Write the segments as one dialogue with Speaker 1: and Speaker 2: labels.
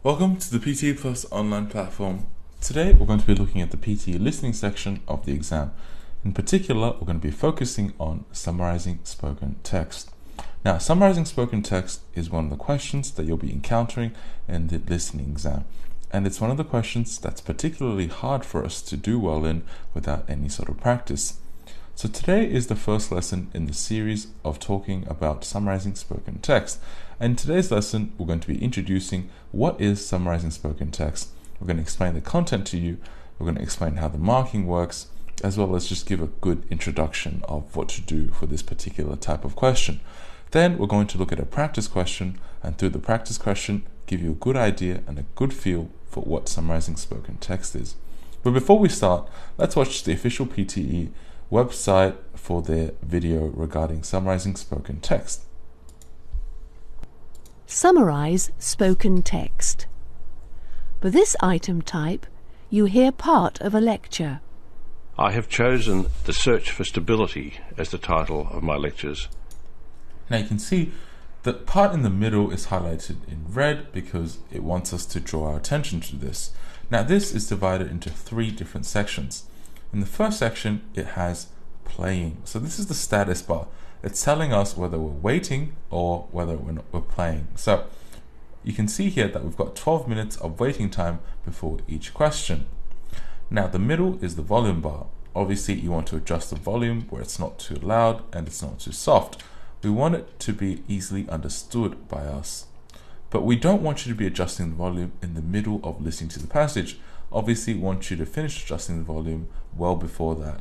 Speaker 1: Welcome to the PTE Plus online platform. Today we're going to be looking at the PTE listening section of the exam. In particular, we're going to be focusing on summarizing spoken text. Now, summarizing spoken text is one of the questions that you'll be encountering in the listening exam. And it's one of the questions that's particularly hard for us to do well in without any sort of practice. So today is the first lesson in the series of talking about summarizing spoken text. And in today's lesson, we're going to be introducing what is summarizing spoken text. We're going to explain the content to you. We're going to explain how the marking works, as well as just give a good introduction of what to do for this particular type of question. Then we're going to look at a practice question, and through the practice question, give you a good idea and a good feel for what summarizing spoken text is. But before we start, let's watch the official PTE website for their video regarding summarizing spoken text.
Speaker 2: Summarize spoken text. For this item type, you hear part of a lecture.
Speaker 3: I have chosen The Search for Stability as the title of my lectures.
Speaker 1: Now you can see the part in the middle is highlighted in red because it wants us to draw our attention to this. Now this is divided into three different sections. In the first section, it has playing. So this is the status bar. It's telling us whether we're waiting or whether we're playing. So you can see here that we've got 12 minutes of waiting time before each question. Now the middle is the volume bar. Obviously you want to adjust the volume where it's not too loud and it's not too soft. We want it to be easily understood by us. But we don't want you to be adjusting the volume in the middle of listening to the passage. Obviously we want you to finish adjusting the volume well before that.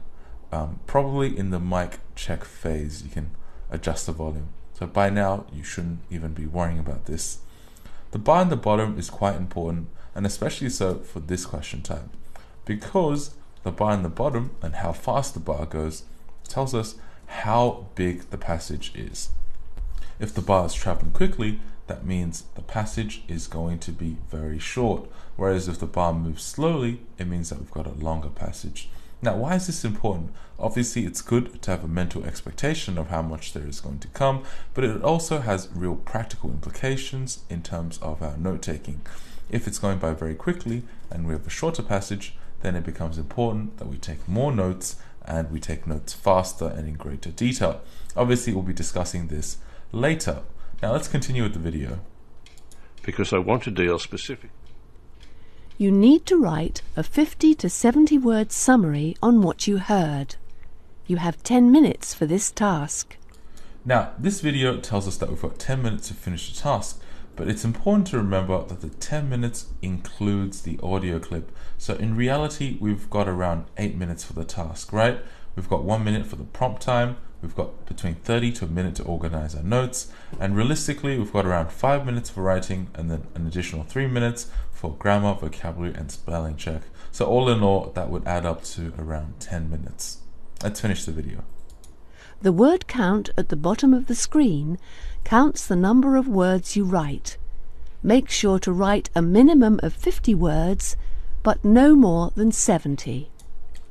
Speaker 1: Probably in the mic check phase you can adjust the volume. So by now you shouldn't even be worrying about this. The bar in the bottom is quite important, and especially so for this question type, because the bar in the bottom and how fast the bar goes tells us how big the passage is. If the bar is traveling quickly, that means the passage is going to be very short, whereas if the bar moves slowly, it means that we've got a longer passage. Now, why is this important? Obviously, it's good to have a mental expectation of how much there is going to come, but it also has real practical implications in terms of our note-taking. If it's going by very quickly and we have a shorter passage, then it becomes important that we take more notes and we take notes faster and in greater detail. Obviously, we'll be discussing this later. Now, let's continue with the video.
Speaker 3: Because I want to deal specifically.
Speaker 2: You need to write a 50 to 70 word summary on what you heard. You have 10 minutes for this task.
Speaker 1: Now, this video tells us that we've got 10 minutes to finish the task, but it's important to remember that the 10 minutes includes the audio clip. So in reality, we've got around 8 minutes for the task, right? We've got 1 minute for the prompt time. We've got between 30 to a minute to organize our notes. And realistically, we've got around 5 minutes for writing and then an additional 3 minutes for grammar, vocabulary, and spelling check. So all in all, that would add up to around 10 minutes. Let's finish the video.
Speaker 2: The word count at the bottom of the screen counts the number of words you write. Make sure to write a minimum of 50 words, but no more than 70.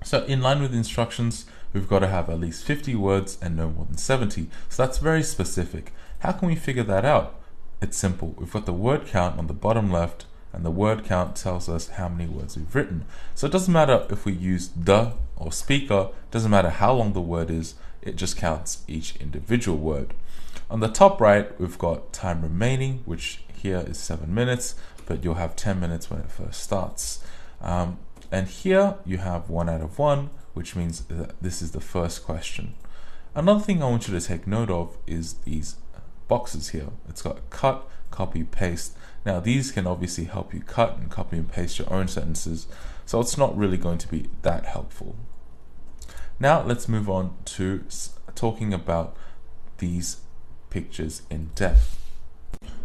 Speaker 1: So in line with the instructions, we've got to have at least 50 words and no more than 70. So that's very specific. How can we figure that out? It's simple. We've got the word count on the bottom left, and the word count tells us how many words we've written. So it doesn't matter if we use the or speaker, it doesn't matter how long the word is, it just counts each individual word. On the top right, we've got time remaining, which here is 7 minutes, but you'll have 10 minutes when it first starts. And here you have 1 out of 1, which means that this is the first question. Another thing I want you to take note of is these boxes here. It's got cut, copy, paste. Now these can obviously help you cut and copy and paste your own sentences, so it's not really going to be that helpful. Now let's move on to talking about these pictures in depth.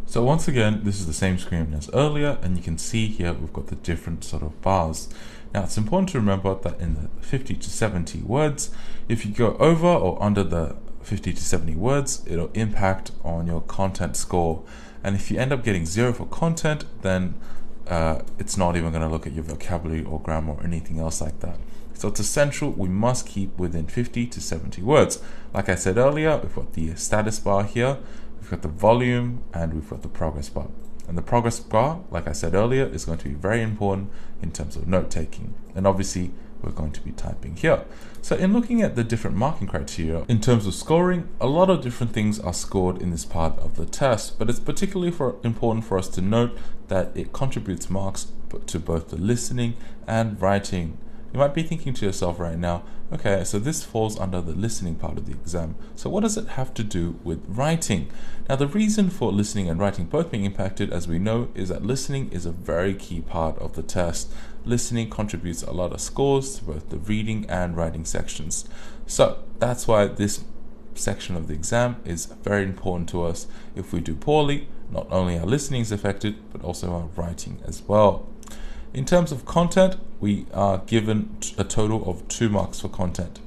Speaker 1: So once again, this is the same screen as earlier, and you can see here we've got the different sort of bars. Now it's important to remember that in the 50 to 70 words, if you go over or under the 50 to 70 words, it'll impact on your content score. And if you end up getting 0 for content, then it's not even going to look at your vocabulary or grammar or anything else like that. So it's essential we must keep within 50 to 70 words. Like I said earlier, we've got the status bar here, we've got the volume, and we've got the progress bar. And the progress bar, like I said earlier, is going to be very important in terms of note taking. And obviously, we're going to be typing here. So in looking at the different marking criteria, in terms of scoring, a lot of different things are scored in this part of the test, but it's particularly important for us to note that it contributes marks to both the listening and writing. You might be thinking to yourself right now, okay, so this falls under the listening part of the exam. So what does it have to do with writing? Now, the reason for listening and writing both being impacted, as we know, is that listening is a very key part of the test. Listening contributes a lot of scores to both the reading and writing sections. So that's why this section of the exam is very important to us. If we do poorly, not only our listening is affected, but also our writing as well. In terms of content, we are given a total of 2 marks for content.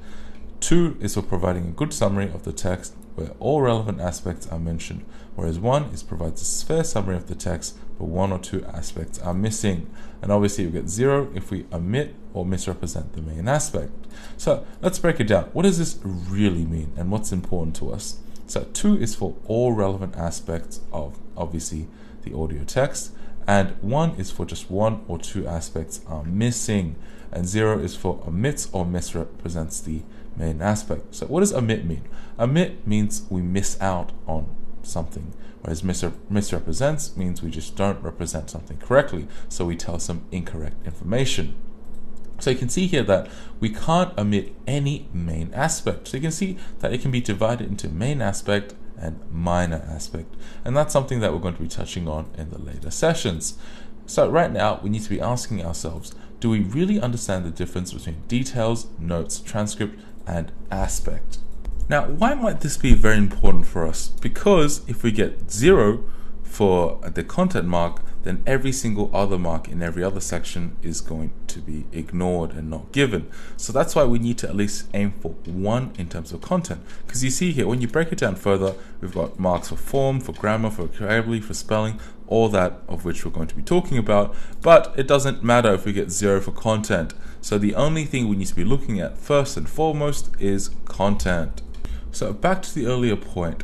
Speaker 1: 2 is for providing a good summary of the text where all relevant aspects are mentioned, whereas 1 is provides a fair summary of the text but 1 or 2 aspects are missing. And obviously we get 0 if we omit or misrepresent the main aspect. So let's break it down. What does this really mean and what's important to us? So 2 is for all relevant aspects of obviously the audio text, and 1 is for just 1 or 2 aspects are missing, and 0 is for omits or misrepresents the main aspect. So what does omit mean? Omit means we miss out on something, whereas misrepresents means we just don't represent something correctly, so we tell some incorrect information. So you can see here that we can't omit any main aspect. So you can see that it can be divided into main aspect and minor aspect, and that's something that we're going to be touching on in the later sessions. So right now we need to be asking ourselves, do we really understand the difference between details, notes, transcript, and aspect? Now, why might this be very important for us? Because if we get 0 for the content mark, then every single other mark in every other section is going to be ignored and not given. So that's why we need to at least aim for 1 in terms of content. Because you see here, when you break it down further, we've got marks for form, for grammar, for vocabulary, for spelling, all that of which we're going to be talking about. But it doesn't matter if we get 0 for content. So the only thing we need to be looking at first and foremost is content. So back to the earlier point,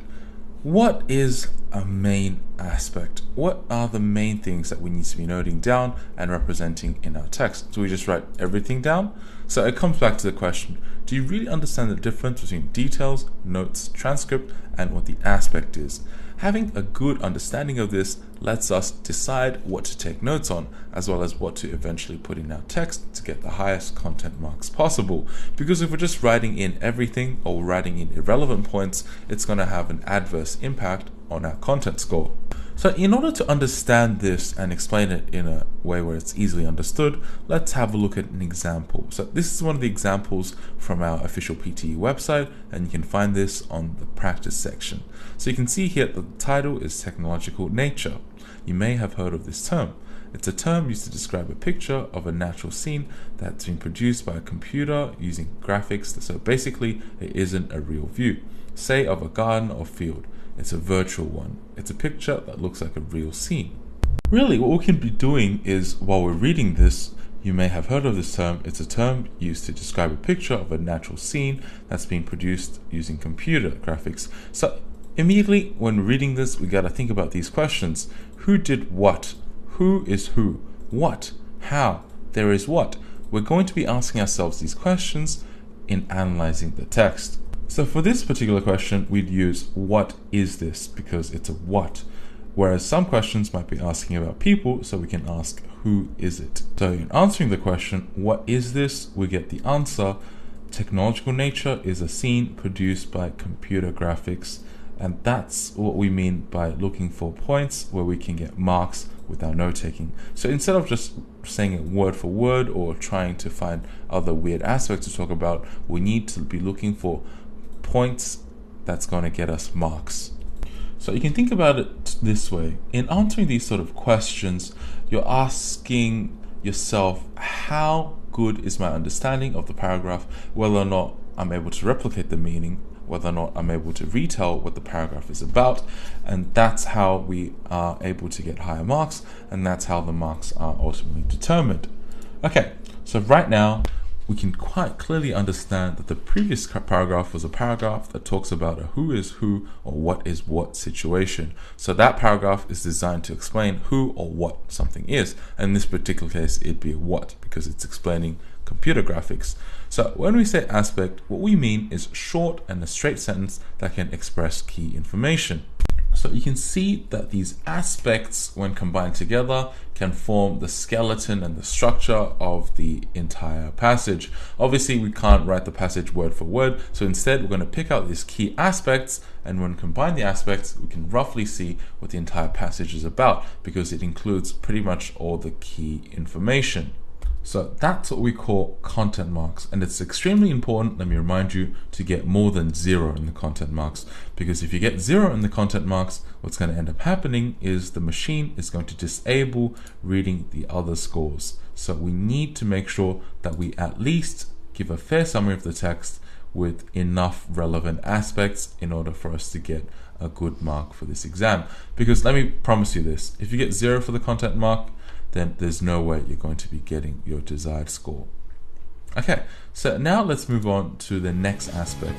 Speaker 1: what is a main aspect? What are the main things that we need to be noting down and representing in our text? Do we just write everything down? So it comes back to the question, do you really understand the difference between details, notes, transcript, and what the aspect is? Having a good understanding of this lets us decide what to take notes on, as well as what to eventually put in our text to get the highest content marks possible. Because if we're just writing in everything or writing in irrelevant points, it's going to have an adverse impact on our content score. So in order to understand this and explain it in a way where it's easily understood, let's have a look at an example. So this is one of the examples from our official PTE website, and you can find this on the practice section. So you can see here that the title is Technological Nature. You may have heard of this term. It's a term used to describe a picture of a natural scene that's been produced by a computer using graphics. So basically, it isn't a real view, say of a garden or field. It's a virtual one. It's a picture that looks like a real scene. Really, what we can be doing is, while we're reading this, you may have heard of this term. It's a term used to describe a picture of a natural scene that's been produced using computer graphics. So immediately when reading this, we got to think about these questions. Who did what? Who is who? What? How? There is what? We're going to be asking ourselves these questions in analyzing the text. So for this particular question, we'd use what is this, because it's a what. Whereas some questions might be asking about people, so we can ask who is it. So in answering the question, what is this, we get the answer, technological nature is a scene produced by computer graphics. And that's what we mean by looking for points where we can get marks with our note taking. So instead of just saying it word for word or trying to find other weird aspects to talk about, we need to be looking for points that's going to get us marks. So you can think about it this way. In answering these sort of questions, you're asking yourself, how good is my understanding of the paragraph, whether or not I'm able to replicate the meaning, whether or not I'm able to retell what the paragraph is about, and that's how we are able to get higher marks, and that's how the marks are ultimately determined. Okay, so right now we can quite clearly understand that the previous paragraph was a paragraph that talks about a who is who or what is what situation. So that paragraph is designed to explain who or what something is. And in this particular case, it'd be what, because it's explaining computer graphics. So when we say aspect, what we mean is short and a straight sentence that can express key information. So you can see that these aspects, when combined together, can form the skeleton and the structure of the entire passage. Obviously, we can't write the passage word for word, so instead we're going to pick out these key aspects, and when combine the aspects, we can roughly see what the entire passage is about, because it includes pretty much all the key information. So that's what we call content marks, and it's extremely important, let me remind you, to get more than 0 in the content marks, because if you get 0 in the content marks, what's going to end up happening is the machine is going to disable reading the other scores. So we need to make sure that we at least give a fair summary of the text with enough relevant aspects in order for us to get a good mark for this exam. Because let me promise you this, if you get 0 for the content mark, then there's no way you're going to be getting your desired score. Okay, so now let's move on to the next aspect.